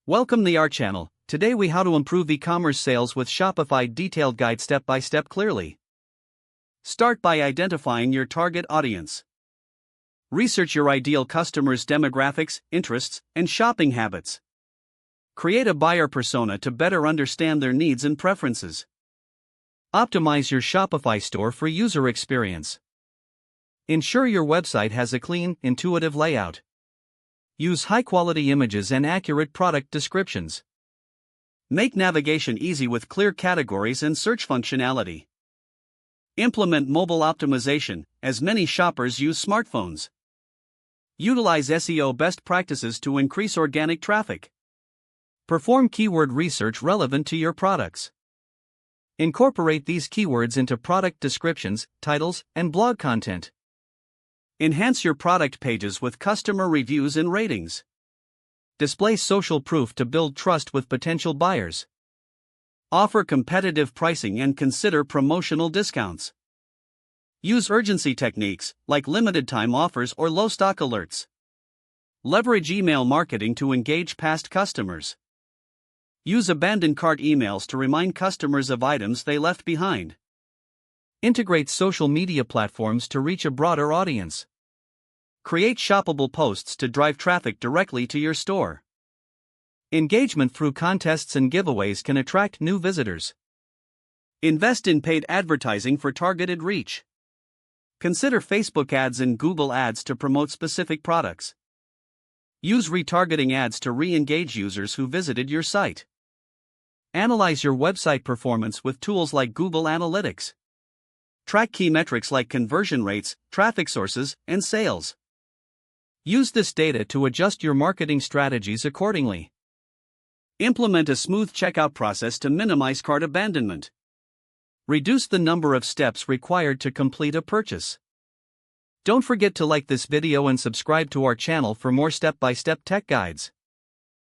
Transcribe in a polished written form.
Welcome to our channel. Today we how to improve e-commerce sales with Shopify detailed guide step by step clearly. Start by identifying your target audience. Research your ideal customers' demographics, interests, and shopping habits. Create a buyer persona to better understand their needs and preferences. Optimize your Shopify store for user experience. Ensure your website has a clean, intuitive layout. Use high-quality images and accurate product descriptions. Make navigation easy with clear categories and search functionality. Implement mobile optimization, as many shoppers use smartphones. Utilize SEO best practices to increase organic traffic. Perform keyword research relevant to your products. Incorporate these keywords into product descriptions, titles, and blog content. Enhance your product pages with customer reviews and ratings. Display social proof to build trust with potential buyers. Offer competitive pricing and consider promotional discounts. Use urgency techniques, like limited time offers or low stock alerts. Leverage email marketing to engage past customers. Use abandoned cart emails to remind customers of items they left behind. Integrate social media platforms to reach a broader audience. Create shoppable posts to drive traffic directly to your store. Engagement through contests and giveaways can attract new visitors. Invest in paid advertising for targeted reach. Consider Facebook ads and Google ads to promote specific products. Use retargeting ads to re-engage users who visited your site. Analyze your website performance with tools like Google Analytics. Track key metrics like conversion rates, traffic sources, and sales. Use this data to adjust your marketing strategies accordingly. Implement a smooth checkout process to minimize cart abandonment. Reduce the number of steps required to complete a purchase. Don't forget to like this video and subscribe to our channel for more step-by-step tech guides.